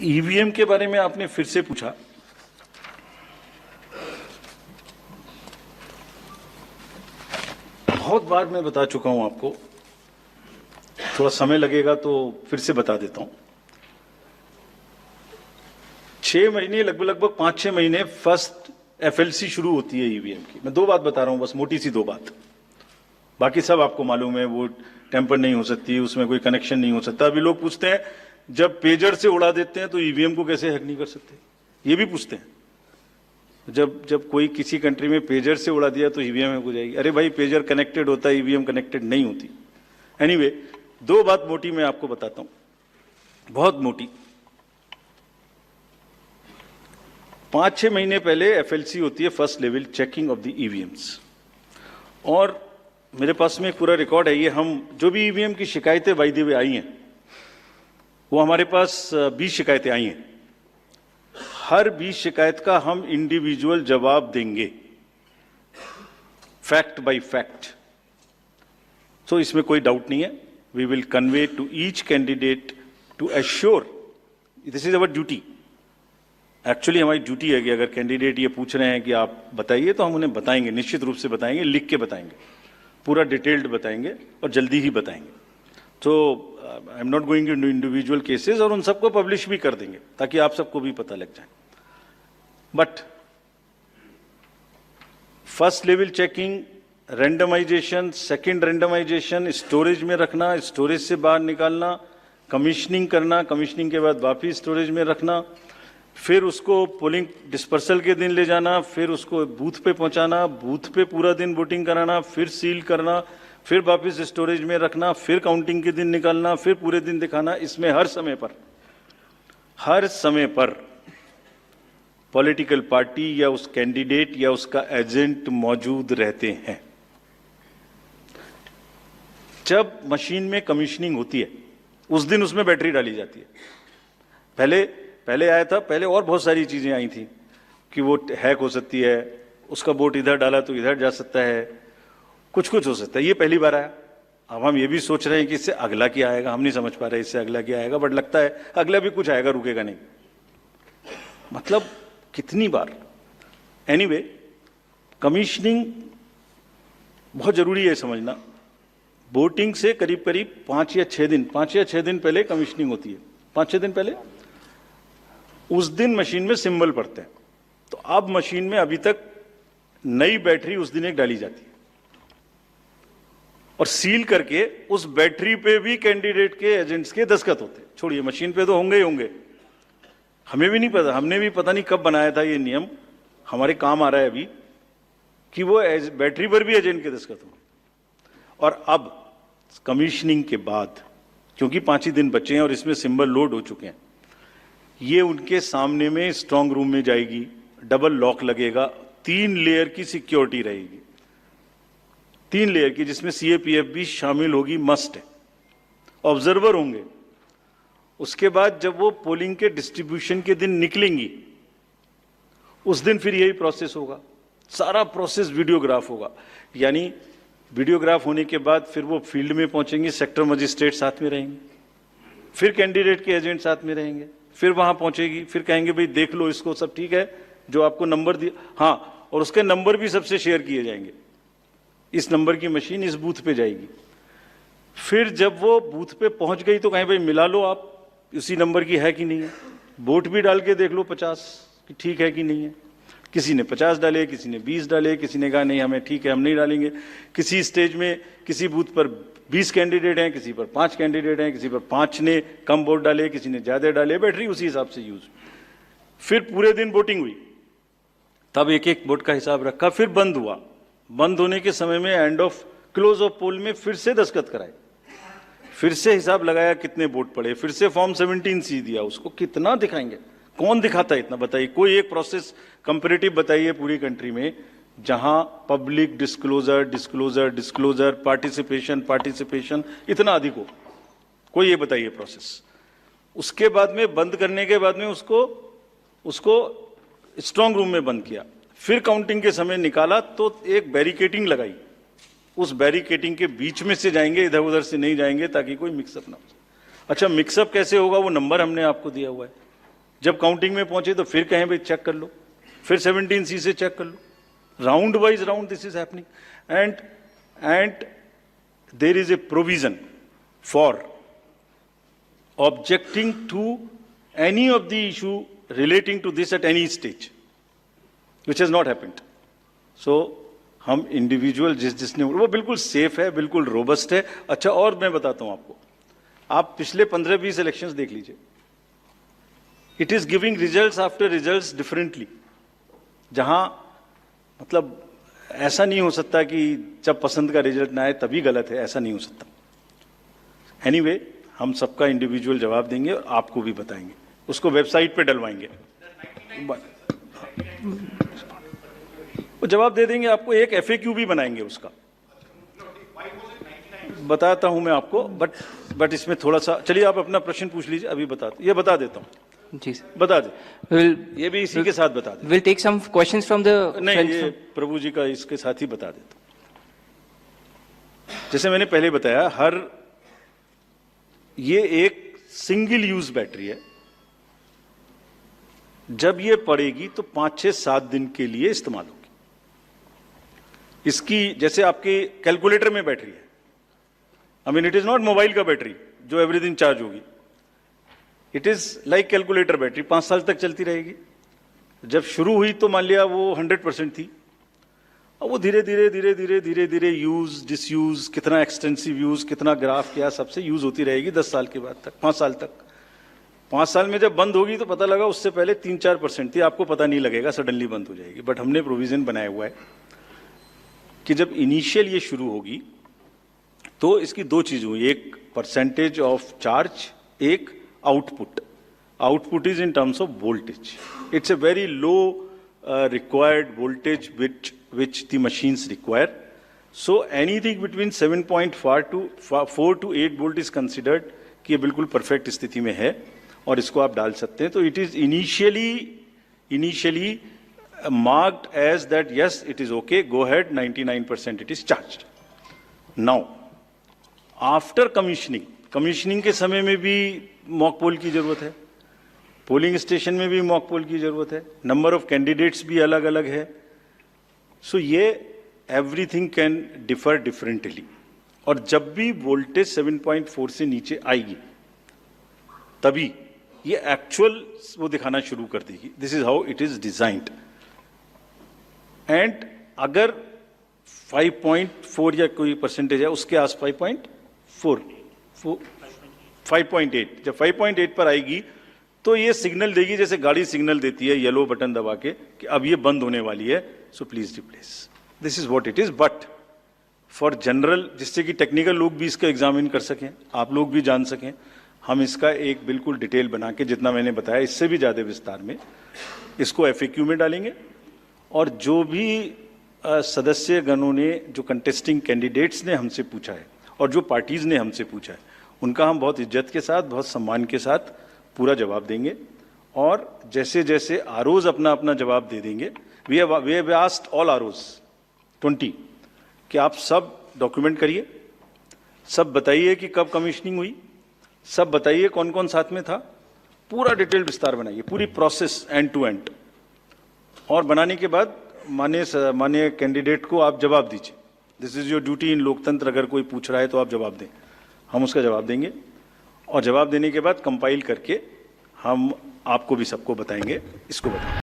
EVM के बारे में आपने फिर से पूछा। बहुत बार मैं बता चुका हूं आपको, थोड़ा समय लगेगा तो फिर से बता देता हूं। 6 महीने लगभग 5-6 महीने फर्स्ट एफएलसी शुरू होती है ईवीएम की। मैं 2 बात बता रहा हूं, बस मोटी सी 2 बात, बाकी सब आपको मालूम है। वो टेम्पर नहीं हो सकती, उसमें कोई कनेक्शन नहीं हो सकता। अभी लोग पूछते हैं जब पेजर से उड़ा देते हैं तो ईवीएम को कैसे हैक नहीं कर सकते, ये भी पूछते हैं। जब कोई किसी कंट्री में पेजर से उड़ा दिया तो ईवीएम हैक हो जाएगी। अरे भाई, पेजर कनेक्टेड होता है, ईवीएम कनेक्टेड नहीं होती। एनीवे, 2 बात मोटी मैं आपको बताता हूं, बहुत मोटी। 5-6 महीने पहले एफएलसी होती है, first level checking of the EVMs, और मेरे पास में एक पूरा रिकॉर्ड है। ये हम जो भी ईवीएम की शिकायतें बाय द वे आई हैं, वो हमारे पास 20 शिकायतें आई हैं। हर 20 शिकायत का हम इंडिविजुअल जवाब देंगे, फैक्ट बाय फैक्ट। तो इसमें कोई डाउट नहीं है। We will convey to each candidate to assure, this is our duty. Actually हमारी ड्यूटी है कि अगर कैंडिडेट ये पूछ रहे हैं कि आप बताइए, तो हम उन्हें बताएंगे, निश्चित रूप से बताएंगे, लिख के बताएंगे, पूरा डिटेल्ड बताएंगे और जल्दी ही बताएंगे। तो I am not going to individual cases, और उन सबको पब्लिश भी कर देंगे ताकि आप सबको भी पता लग जाए। But first level checking, randomization, second randomization, storage में रखना, स्टोरेज से बाहर निकालना, कमीशनिंग करना, कमीशनिंग के बाद वापिस स्टोरेज में रखना, फिर उसको पोलिंग डिस्पर्सल के दिन ले जाना, फिर उसको बूथ पे पहुंचाना, बूथ पे पूरा दिन वोटिंग कराना, फिर सील करना, फिर वापस स्टोरेज में रखना, फिर काउंटिंग के दिन निकालना, फिर पूरे दिन दिखाना। इसमें हर समय पर पॉलिटिकल पार्टी या उस कैंडिडेट या उसका एजेंट मौजूद रहते हैं। जब मशीन में कमीशनिंग होती है उस दिन उसमें बैटरी डाली जाती है। पहले आया था, पहले और बहुत सारी चीजें आई थी कि वो हैक हो सकती है, उसका वोट इधर डाला तो इधर जा सकता है, कुछ हो सकता है। ये पहली बार आया। अब हम ये भी सोच रहे हैं कि इससे अगला क्या आएगा, हम नहीं समझ पा रहे इससे अगला क्या आएगा, बट लगता है अगला भी कुछ आएगा, रुकेगा नहीं। मतलब कितनी बार। एनीवे, कमीशनिंग बहुत जरूरी है समझना। वोटिंग से करीब 5 या 6 दिन पहले कमीशनिंग होती है। 5-6 दिन पहले उस दिन मशीन में सिंबल पड़ते हैं। तो अब मशीन में अभी तक नई बैटरी उस दिन एक डाली जाती है, और सील करके उस बैटरी पे भी कैंडिडेट के एजेंट्स के दस्तखत होते हैं। छोड़िए, मशीन पे तो होंगे ही होंगे, हमें भी नहीं पता, हमने भी पता नहीं कब बनाया था ये नियम, हमारे काम आ रहा है अभी कि वो बैटरी पर भी एजेंट के दस्तखत हों। और अब कमीशनिंग के बाद, क्योंकि 5 ही दिन बचे हैं और इसमें सिंबल लोड हो चुके हैं, ये उनके सामने में स्ट्रांग रूम में जाएगी, डबल लॉक लगेगा, 3 लेयर की सिक्योरिटी रहेगी, 3 लेयर की, जिसमें सीएपीएफ भी शामिल होगी, मस्ट है। ऑब्जर्वर होंगे। उसके बाद जब वो पोलिंग के डिस्ट्रीब्यूशन के दिन निकलेंगी, उस दिन फिर यही प्रोसेस होगा। सारा प्रोसेस वीडियोग्राफ होगा। यानी वीडियोग्राफ होने के बाद फिर वो फील्ड में पहुंचेंगे, सेक्टर मजिस्ट्रेट साथ में रहेंगे, फिर कैंडिडेट के एजेंट साथ में रहेंगे, फिर वहां पहुंचेगी, फिर कहेंगे भाई देख लो इसको, सब ठीक है, जो आपको नंबर दिया, हाँ, और उसके नंबर भी सबसे शेयर किए जाएंगे। इस नंबर की मशीन इस बूथ पे जाएगी। फिर जब वो बूथ पे पहुंच गई तो कहें भाई मिला लो आप, उसी नंबर की है कि नहीं है, वोट भी डाल के देख लो 50 कि ठीक है कि नहीं है। किसी ने 50 डाले, किसी ने 20 डाले, किसी ने कहा नहीं हमें ठीक है, हम नहीं डालेंगे। किसी स्टेज में किसी बूथ पर 20 कैंडिडेट हैं, किसी पर 5 कैंडिडेट हैं, किसी पर 5 ने कम वोट डाले, किसी ने ज्यादा डाले, बैटरी उसी हिसाब से यूज। फिर पूरे दिन वोटिंग हुई, तब एक वोट का हिसाब रखा, फिर बंद हुआ। बंद होने के समय में एंड ऑफ क्लोज ऑफ पोल में फिर से दस्तखत कराए, फिर से हिसाब लगाया कितने वोट पड़े, फिर से फॉर्म 17C दिया। उसको कितना दिखाएंगे, कौन दिखाता है इतना, बताइए। कोई एक प्रोसेस कंपैरेटिव बताइए पूरी कंट्री में जहां पब्लिक डिस्क्लोजर, पार्टिसिपेशन इतना अधिक हो, कोई ये बताइए प्रोसेस। उसके बाद में बंद करने के बाद में उसको स्ट्रांग रूम में बंद किया, फिर काउंटिंग के समय निकाला तो एक बैरिकेटिंग लगाई, उस बैरिकेटिंग के बीच में से जाएंगे, इधर उधर से नहीं जाएंगे ताकि कोई मिक्सअप ना हो। अच्छा, मिक्सअप कैसे होगा, वो नंबर हमने आपको दिया हुआ है, जब काउंटिंग में पहुंचे तो फिर कहें भाई चेक कर लो, फिर 17C से चेक कर लो, round wise round this is happening and there is a provision for objecting to any of the issue relating to this at any stage, which has not happened. So हम individual जिसने वो बिल्कुल safe है, बिल्कुल robust है। अच्छा, और मैं बताता हूं आपको, आप पिछले 15-20 इलेक्शंस देख लीजिए, it is giving results after results differently. जहां मतलब ऐसा नहीं हो सकता कि जब पसंद का रिजल्ट ना आए तभी गलत है, ऐसा नहीं हो सकता। एनीवे, हम सबका इंडिविजुअल जवाब देंगे और आपको भी बताएंगे, उसको वेबसाइट पे डलवाएंगे, वो जवाब दे देंगे आपको। एक FAQ भी बनाएंगे उसका, बताता हूं मैं आपको, बट इसमें थोड़ा सा, चलिए आप अपना प्रश्न पूछ लीजिए, अभी ये बता देता हूं। जी सर, बता दे, ये भी इसी के साथ बता दे। Will take some questions from the, नहीं, ये प्रभु जी का इसके साथ ही बता देता हूं। जैसे मैंने पहले बताया, ये एक सिंगल यूज बैटरी है, जब ये पड़ेगी तो 5-6-7 दिन के लिए इस्तेमाल होगी। इसकी जैसे आपके कैलकुलेटर में बैटरी है, I mean it is not mobile का बैटरी जो एवरी दिन चार्ज होगी, it is like calculator battery, 5 साल तक चलती रहेगी। जब शुरू हुई तो मान लिया वो 100% थी, अब वो धीरे धीरे यूज डिसयूज, कितना एक्सटेंसिव यूज, कितना ग्राफ किया, सबसे यूज होती रहेगी 10 साल के बाद तक, 5 साल तक। 5 साल में जब बंद होगी तो पता लगा उससे पहले 3-4% थी, आपको पता नहीं लगेगा, सडनली बंद हो जाएगी। बट हमने प्रोविजन बनाया हुआ है कि जब इनिशियल ये शुरू होगी तो इसकी 2 चीज हुई, एक परसेंटेज ऑफ चार्ज, एक output is in terms of voltage. It's a very low required voltage which the machines require. So anything between 7.4 to 8 volt is considered कि ये बिल्कुल परफेक्ट स्थिति में है और इसको आप डाल सकते हैं। तो it is initially marked as that yes it is okay, go ahead, 99% it is charged. Now after commissioning के समय में भी मॉक पोल की जरूरत है, पोलिंग स्टेशन में भी मॉक पोल की जरूरत है, नंबर ऑफ कैंडिडेट्स भी अलग अलग है। सो ये एवरीथिंग कैन डिफर डिफरेंटली, और जब भी वोल्टेज 7.4 से नीचे आएगी तभी ये एक्चुअल वो दिखाना शुरू कर देगी। This is how it is designed. And अगर 5.4 या कोई परसेंटेज है उसके आस 5.8, जब 5.8 पर आएगी तो ये सिग्नल देगी, जैसे गाड़ी सिग्नल देती है येलो बटन दबा के कि अब ये बंद होने वाली है, so please replace. This is what it is. But for general, जिससे कि टेक्निकल लोग भी इसका एग्जामिन कर सकें, आप लोग भी जान सकें, हम इसका एक बिल्कुल डिटेल बना के, जितना मैंने बताया इससे भी ज्यादा विस्तार में, इसको FAQ में डालेंगे। और जो भी सदस्य गणों ने, जो कंटेस्टिंग कैंडिडेट्स ने हमसे पूछा है और जो पार्टीज ने हमसे पूछा है, उनका हम बहुत इज्जत के साथ, बहुत सम्मान के साथ पूरा जवाब देंगे। और जैसे जैसे आरओज अपना अपना जवाब दे देंगे, we have asked all ROs 20 कि आप सब डॉक्यूमेंट करिए, सब बताइए कि कब कमीशनिंग हुई, सब बताइए कौन कौन साथ में था, पूरा डिटेल विस्तार बनाइए, पूरी प्रोसेस एंड टू एंड। और बनाने के बाद माननीय कैंडिडेट को आप जवाब दीजिए। दिस इज योर ड्यूटी इन लोकतंत्र। अगर कोई पूछ रहा है तो आप जवाब दें, हम उसका जवाब देंगे। और जवाब देने के बाद कंपाइल करके हम आपको भी सबको बताएंगे, इसको बताएंगे।